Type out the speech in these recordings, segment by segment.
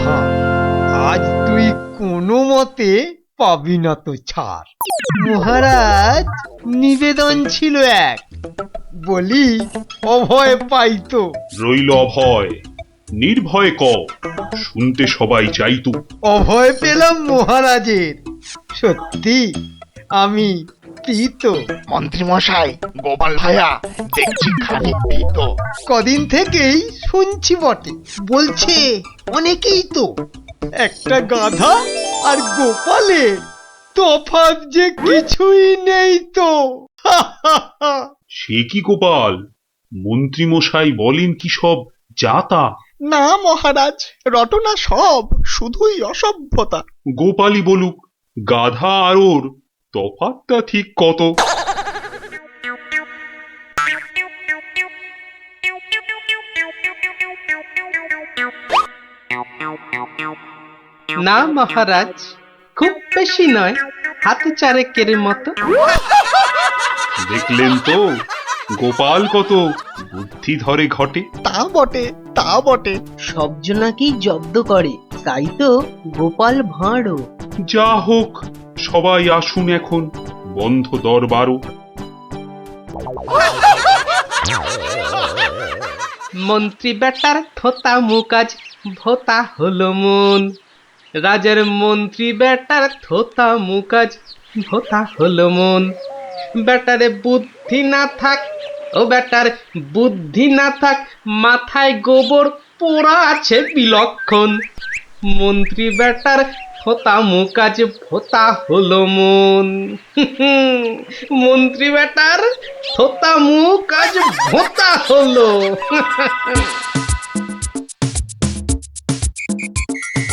আহা, আজ তুই কোনো মতে পাবি না তো ছাড়। মহারাজ, নিবেদন ছিল এক, বলি অভয় পাইতো। রইল অভয়, নির্ভয় ক, শুনতে সবাই চাইতো। অভয় পেলাম মহারাজের, সত্যি আমি প্রীত। মন্ত্রী মশাই, গোপাল ভাইয়া দেখছি খানিক ভীত। কদিন থেকেই শুনছি বটে, বলছে অনেকেই তো একটা গাধা আর গোপালের তফাৎ যে কিছুই নেই তো। সে কি গোপাল, মন্ত্রী মশাই বলেন কি সব যাতা? না মহারাজ, রটনা সব, শুধুই অসভ্যতা। গোপালই বলুক, গাধা আর ওর তফাৎটা ঠিক কত? না মহারাজ, খুব বেশি নয়, হাতে চারেকের মতো। দেখলেন তো গোপাল কত বুদ্ধি ধরে ঘটে। তা বটে, তা বটে। সব জনাকেই জব্দ করে, তাই তো গোপাল ভাঁড়ও। যা হোক, সবাই আসুন এখন, বন্ধ দরবারও। মন্ত্রী বেটার থোতা মুকাজ ভোতা হলো মন। রাজার মন্ত্রী বেটার থোতা মুকাজ ভোতা হলো মন। বেটারে বুদ্ধি না থাক, ও বেটার বুদ্ধি না থাক, মাথায় গোবর পোড়া আছে বিলক্ষণ। মন্ত্রী বেটার থোতা মুকাজ ভোতা হলো মন। মন্ত্রী বেটার থোতা মুকাজ ভোতা হলো।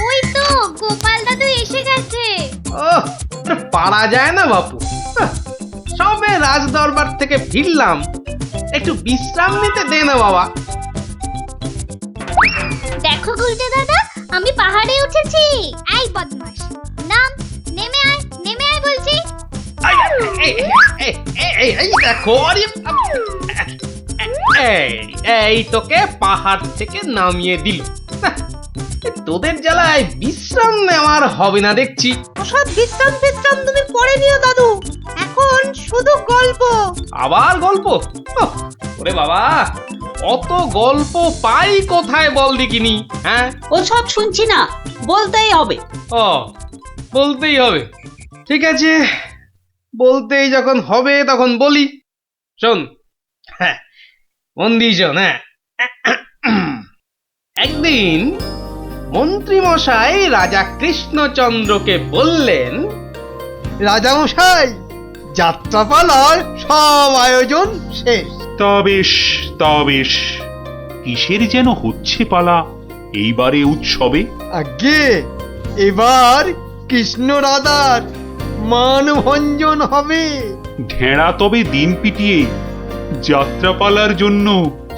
ওই তো গোপাল দাদু এসে গেছে। ওহ, আর পারা যায় না বাপু। সবে রাজ দরবার থেকে ফিরলাম, একটু বিশ্রাম নিতে দে না বাবা। দেখো গুলটে দাদা, আমি পাহাড়ে উঠেছি। এই বদমাশ, নাম, নেমে আয়, নেমে আয় বলছি। এই দেখো, এই তোকে পাহাড় থেকে নামিয়ে দিল। তোদের জ্বালায় বিশ্রাম নেওয়ার হবে না দেখছি। সব বিশ্রাম বিশ্রাম তুমি পরে নিও দাদু, এখন শুধু গল্প। আবার গল্প? ওরে বাবা, অত গল্প পাই কোথায় বল দেখিনি? হ্যাঁ, ওসব শুনছি না, বলতেই হবে। ও, বলতেই হবে। ঠিক আছে, বলতেই যখন হবে তখন বলি। শোন, হ্যাঁ, মন দিয়ে শোন। হ্যাঁ, একদিন মন্ত্রী মশাই রাজা কৃষ্ণচন্দ্রকে বললেন, রাজামশাই, যাত্রাপালার সব আয়োজন শেষ। তা বেশ, তা বেশ, কিসের যেন হচ্ছে পালা এইবারে উৎসবে? আগে এবার কৃষ্ণ রাধার মানভঞ্জন হবে। ঢেঁড়া তবে দিন পিটিয়ে যাত্রাপালার জন্য?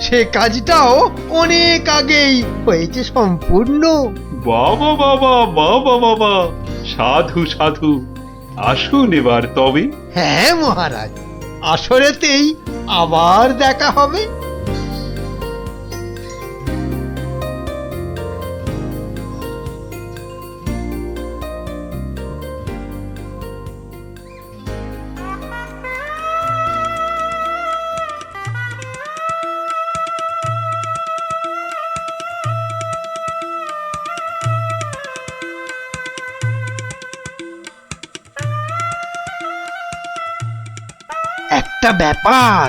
সে কাজটাও অনেক আগেই হয়েছে সম্পূর্ণ। বাবা বাবা বাবা বাবা, সাধু সাধু, আসুন এবার তবে। হ্যাঁ মহারাজ, আসরেতেই আবার দেখা হবে। একটা ব্যাপার,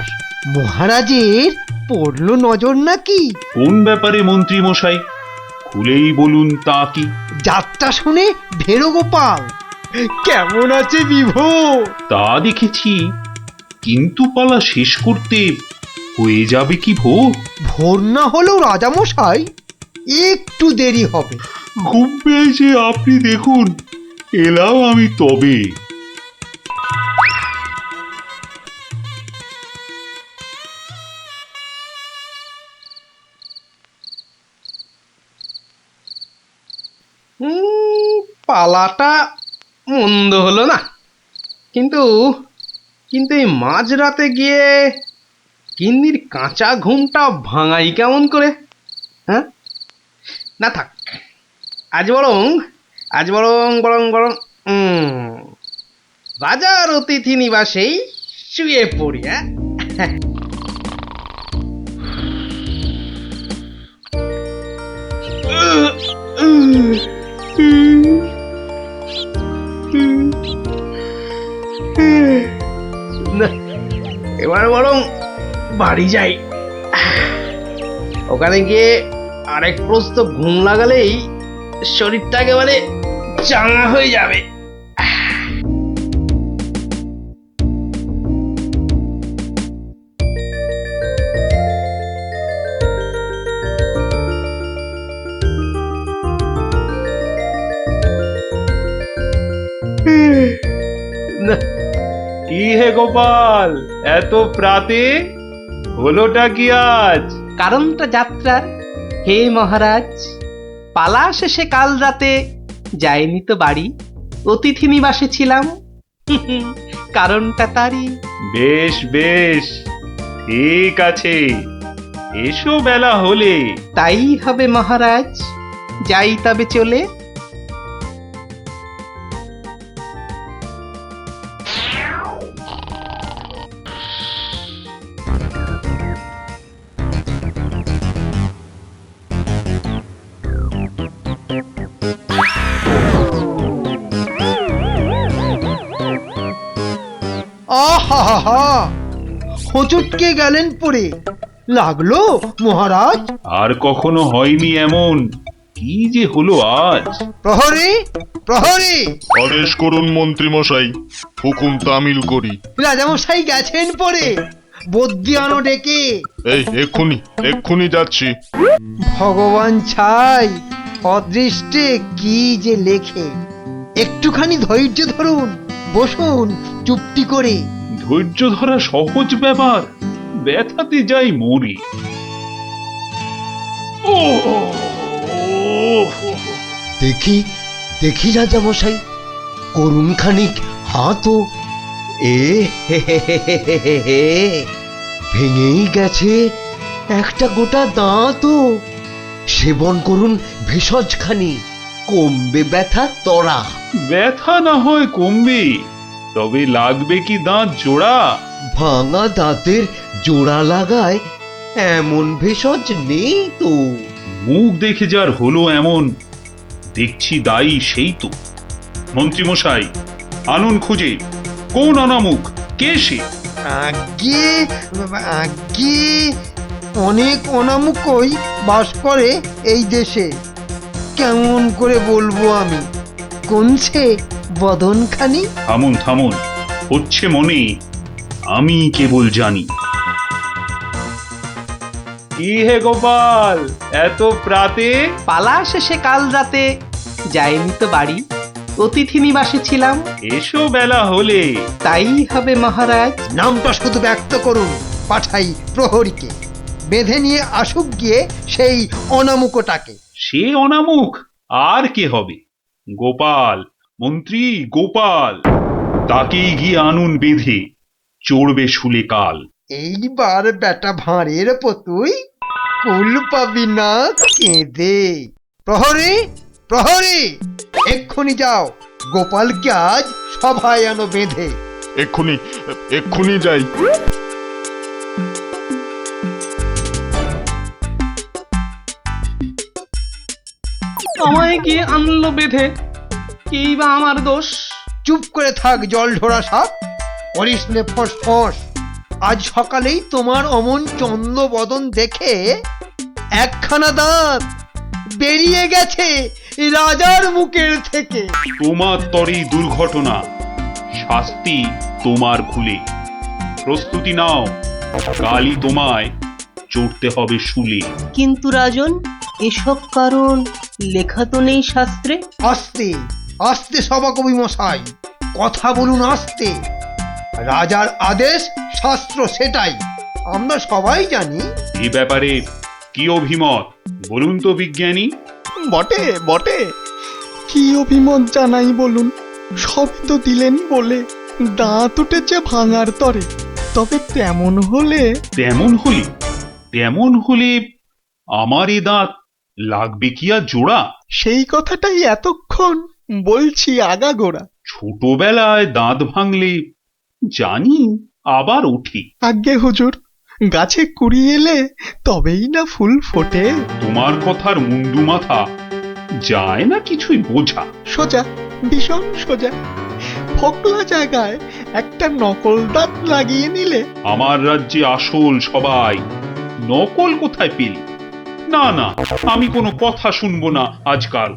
মহারাজের পড়লো নজর নাকি? কোন ব্যাপারে মন্ত্রী মশাই, খুলেই বলুন তা কি? যাত্রা শুনে ভেরো গোপাল কেমন আছে বিভোর? তা দেখেছি, কিন্তু পালা শেষ করতে হয়ে যাবে কি ভোর? ভোর না হলেও রাজামশাই একটু দেরি হবে। ঘুম পেয়েছে আপনি দেখুন, এলাম আমি তবে। পালাটা মন্দ হলো না, কিন্তু কিন্তু এই মাঝরাতে গিয়ে গিন্নির কাঁচা ঘুমটা ভাঙাই কেমন করে? হ্যাঁ, না থাক, আজ বরং বরং বরং রাজার অতিথি নিবাসেই শুয়ে পড়ি। না, এবার বরং বাড়ি যাই। ওখানে গিয়ে আরেক প্রস্ত ঘুম লাগালেই শরীরটা একেবারে চাঙা হয়ে যাবে। না, কি হে গোপাল, এত প্রাতে হলোটা কি আজ? কারণটা যাত্রার হে মহারাজ, পালা শেষে কাল রাতে যাইনি তো বাড়ি, অতিথি নিবাসে ছিলাম। কারণটা তারই। বেশ বেশ, ঠিক আছে, এসো বেলা হলে। তাই হবে মহারাজ, যাই তবে চলে। আহা, হোঁচটকে গেলেন পড়ে। লাগলো মহারাজ? আর কখনো হয়নি এমন, কি যে হলো আজ। প্রহরী, প্রহরী! আদেশ করুন মন্ত্রী মশাই, হুকুম তামিল করি। রাজামশাই গেছেন পড়ে, বদ্যি আনো ডেকে। এই এক্ষুনি যাচ্ছি। ভগবান ছাই, অদৃষ্টে কি যে লেখে। একটুখানি ধৈর্য ধরুন, বসুন চুপটি করে। ধৈর্য ধরা সহজ ব্যাপার, ব্যথাতে যাই মরি। ও দেখি দেখি রাজামশাই, করুন খানিক হাতও। এ হে হে হে হে হে হে হে, ভেঙেই গেছে একটা গোটা দাঁতও। সেবন করুন ভেষজ খানি, কমবে ব্যথা তরা। ব্যথা না হয় কমবে, তবে লাগবে কি দাঁত জোড়া? ভাঙা দাঁতের জোড়া লাগায় এমন ভেষজ নেই তো। মুখ দেখে যার হলো এমন, দেখছি দায়ী সেই তো। মন্ত্রীমশাই, আনুন খুঁজে, কোন অনামুখ, কে সে? আগে আগে অনেক অনামুকই বাস করে এই দেশে। কেমন করে বলবো আমি, কোনছে বদনখানি? থামুন, হচ্ছে মনে, আমি কেবল জানি। কি হে গোপাল, এত প্রাতে? পালা শেষে কাল রাতে যাইনি তো বাড়ি, অতিথি নিবাসে ছিলাম। এসো বেলা হলে। তাই হবে মহারাজ। নামটা শুধু ব্যক্ত করুন, পাঠাই প্রহরীকে, বেঁধে নিয়ে আসুক গিয়ে সেই অনামুকটাকে। সে অনামুখ আর কে হবে? গোপাল, মন্ত্রী গোপাল, তাকেই গিয়ে আনুন বেঁধে, চড়বে শুলে কাল। এইবার বেটা ভাঁড়ের পতুই, কুল পাবি না কেঁদে। প্রহরী, প্রহরী! এক্ষুনি যাও, গোপালকে আজ সভায় আনো বেঁধে। এক্ষুনি যাই। আমায় গিয়ে আনলো বেঁধে, কি বা আমার দোষ? চুপ করে থাক জল ঢোড়া সাপ, করিস নে ফস ফস। আজ সকালেই তোমার অমন চন্দ্র বদন দেখে একখানা দাঁত বেরিয়ে গেছে রাজার মুখের থেকে। তোমার তরেই দুর্ঘটনা, শাস্তি তোমার ভুলে। প্রস্তুতি নাও, কালই তোমায় চড়তে হবে শুলে। কিন্তু রাজন, এসব কারণ লেখা তো নেই শাস্ত্রে। আস্তে আস্তে সভাকবি মশাই, কথা বলুন আস্তে। রাজার আদেশ শাস্ত্র সেটাই, আমরা সবাই জানি। এ ব্যাপারে কি অভিমত বলুন তো বিজ্ঞানী? বটে, কি অভিমত জানাই বলুন? সব তো দিলেন বলে, দাঁত উঠেছে ভাঙার তরে। তবে তেমন হলে তেমন হলে আমার এ দাঁত লাগবে কি আর জোড়া? সেই কথাটাই এতক্ষণ বলছি আগাগোড়া। ছোটবেলায় দাঁত ভাঙলে জানি আবার ওঠে। আজ্ঞে হুজুর, গাছে কুড়ি এলে তবেই না ফুল ফোটে। তোমার কথার মুন্ডু মাথা যায় না কিছুই বোঝা। সোজা, ভীষণ সোজা। ফকলা জায়গায় একটা নকল দাঁত লাগিয়ে নিলে। আমার রাজ্যে আসল সবাই, নকল কোথায় পেলি? না না, আমি কোনো কথা শুনবো না আজকাল।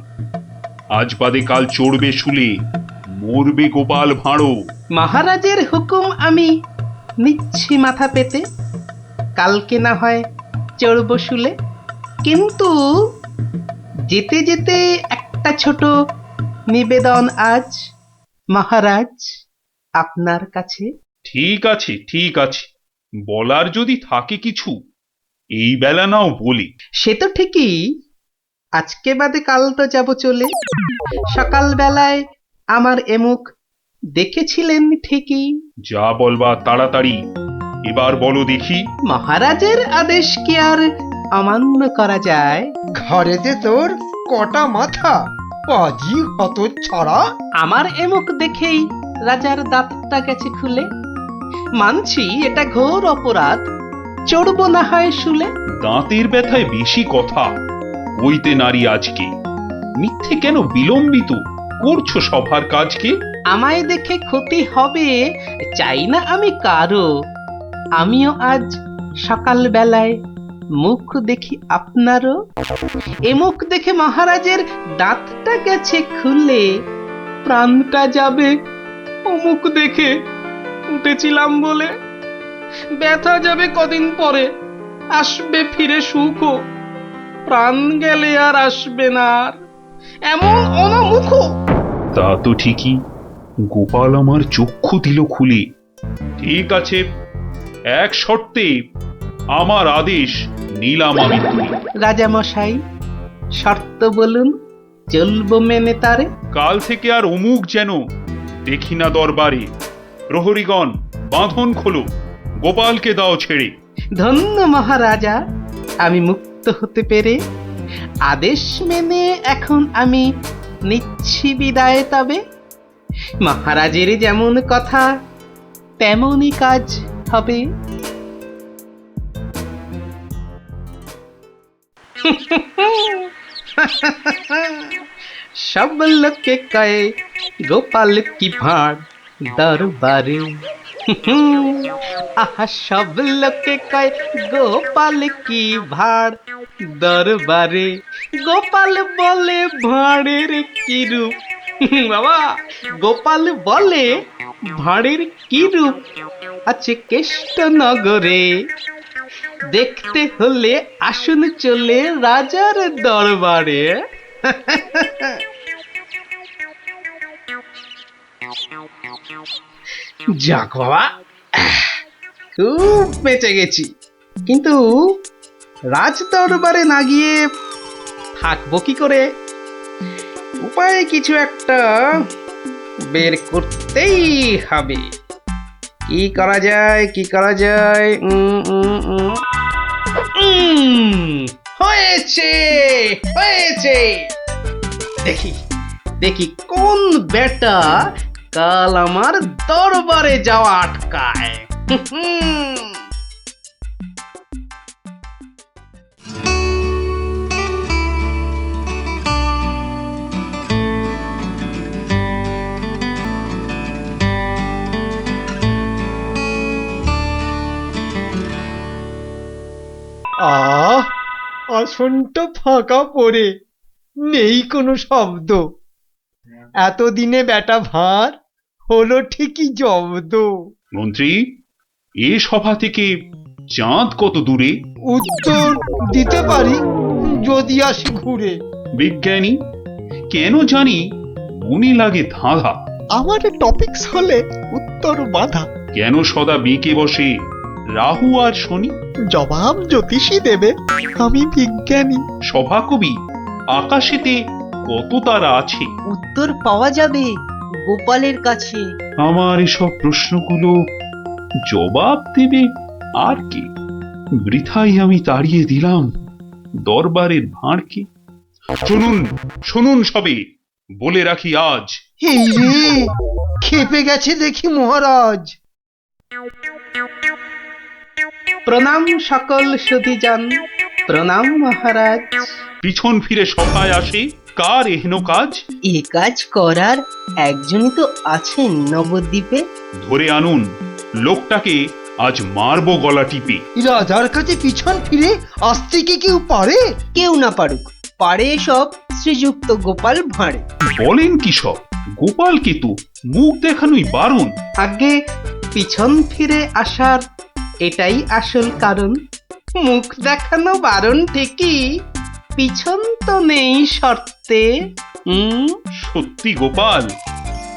আজ বাদে কাল চড়বে শুলে, মরবে গোপাল ভাঁড়ো। মহারাজের হুকুম আমি নিচ্ছি মাথা পেতে, কালকে না হয় চড়ব শুলে। কিন্তু যেতে যেতে একটা ছোট নিবেদন আজ মহারাজ আপনার কাছে। ঠিক আছে ঠিক আছে, বলার যদি থাকে কিছু এই বেলা নাও বলি। সে তো ঠিকই, আজকে বাদে কাল তো যাব চলে। সকাল বেলায় আমার এমুখ দেখেছিলেন ঠিকই। যা বলবা তাড়াতাড়ি এবার বলো দেখি। মহারাজের আদেশ কি আর অমান্য করা যায়? ঘরেতে তোর কটা মাথা, পাজি হত ছড়া। আমার এমুখ দেখেই রাজার দাঁতটা গেছে খুলে। মানছি এটা ঘোর অপরাধ, চড়ব না হয় শুলে। দাঁতের ব্যথায় বেশি কথা কইতে নারী আজকে। মিথ্যে কেন বিলম্বিত করছো সভার কাজকে? আমায় দেখে ক্ষতি হবে চাই না আমি কারো। আমিও আজ সকাল বেলায় মুখ দেখি আপনারও। এ মুখ দেখে মহারাজের দাঁতটা গেছে খুলে। প্রাণটা যাবে ও মুখ দেখে উঠেছিলাম বলে। ব্যথা যাবে কদিন পরে, আসবে ফিরে সুখ। প্রাণ গেলে আর আসবে না আর এমন অনামুখ। তা তো ঠিকই, গোপাল আমার চক্ষু দিল খুলে। ঠিক আছে, এক শর্তে আমার আদেশ নিলাম আমি তুলে। রাজা মশাই, শর্ত বলুন, চলবো মেনে তারে। কাল থেকে আর অমুক যেন দেখি না দরবারে। প্রহরীগণ বাঁধন খোলো, গোপালকে দাও ছেড়ে। ধন্য মহারাজা, আমি মুক্ত হতে পেরে। আদেশ মেনে এখন আমি নিচ্ছি বিদায় তবে। মহারাজের যেমন কথা তেমনই কাজ হবে। সব লোকে কয়ে গোপাল কি ভাঁড় দরবারে। আহা, সব লোকে কয় গোপাল কি ভাঁড় দরবারে। গোপাল বলে ভাঁড়ের কি রূপ। বাবা, গোপাল বলে ভাঁড়ের কি রূপ আছে কেষ্ট নগরে। দেখতে হলে আসুন চলে রাজার দরবারে। যাক বাবা, খুব বেঁচে গেছি। কিন্তু রাজ দরবারে না গিয়ে থাকবো কি করে? উপায় কিছু একটা বের করতেই হবে। কি করা যায়, কি করা যায়? হয়েছে হয়েছে, দেখি দেখি কোন বেটা কাল আমার দরবারে যাওয়া আটকায়। আহ, আসনটা ফাঁকা পড়ে নেই কোনো শব্দ। এতদিনে বেটা ভাঁড় হলো ঠিকই জব্দ। মন্ত্রী, এ সভা থেকে চাঁদ কত দূরে? উত্তর দিতে পারি যদি আসি ঘুরে। বিজ্ঞানী, কেন জানি মনে লাগে ধাঁধা। আমার টপিকস হলে উত্তর বাধা। কেন সদা বেঁকে বসে রাহু আর শনি? জবাব জ্যোতিষী দেবে, আমি বিজ্ঞানী। সভাকবি, আকাশেতে কত তারা আছে? উত্তর পাওয়া যাবে গোপালের কাছে। আমার এসব প্রশ্নগুলো জবাব দেবে আর কে? বৃথাই আমি তাড়িয়ে দিলাম দরবারের ভাঁড় কি? শুনুন শুনুন সবে, বলে রাখি আজ এই রে, খেপে গেছে দেখি মহারাজ। প্রণাম সকল সুধীজন, প্রণাম মহারাজ। পিছন ফিরে সভায় আসে কার এহেন কাজ? এ কাজ করার একজনই তো আছেন নবদ্বীপে। ধরে আনুন, লোকটাকে আজ মারবো গলা টিপে। রাজার কাছে পিছন ফিরে আসতে কি কেউ পারে? কেউ না পারুক, পারে সব শ্রীযুক্ত গোপাল ভাঁড়ে। বলেন কি সব? গোপালকে তো মুখ দেখানোই বারণ। আগে পিছন ফিরে আসার এটাই আসল কারণ। মুখ দেখানো বারণ ঠিকই, পিছন তো নেই শর্তে। সত্যি গোপাল,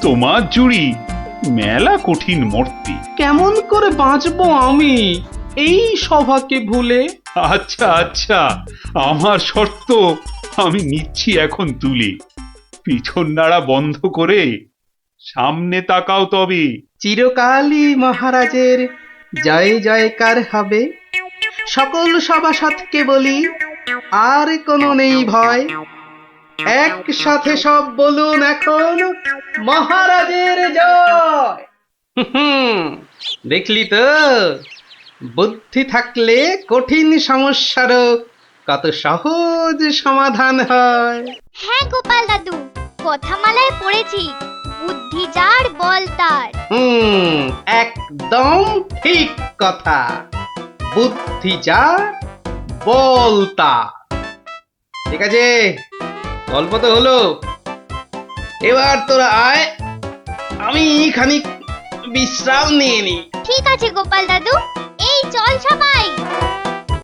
তোমার জুড়ি মেলা কঠিন মর্তে। কেমন করে বাঁচবো আমি এই সভাকে ভুলে? আচ্ছা আচ্ছা, আমার শর্ত আমি নিচ্ছি এখন তুলে। পিছন নাড়া বন্ধ করে সামনে তাকাও তবে। চিরকালই মহারাজের জয় জয়কার হবে। সকল সভাসদকে বলি, আর কোনো নেই ভয়। একসাথে সব বলুন এখন, মহারাজের জয়। দেখলি তো, বুদ্ধি থাকলে কঠিন সমস্যারও কত সহজ সমাধান হয়। হ্যাঁ গোপাল দাদু, কথামালায় পড়েছি, বুদ্ধি যার বল তার। একদম ঠিক কথা। বুদ্ধি যা, বল তা। ঠিক আছে, গল্প তো হলো, এবার তোরা আয়, আমি খানিক বিশ্রাম নিয়ে নি। ঠিক আছে গোপাল দাদু, এই চল সবাই।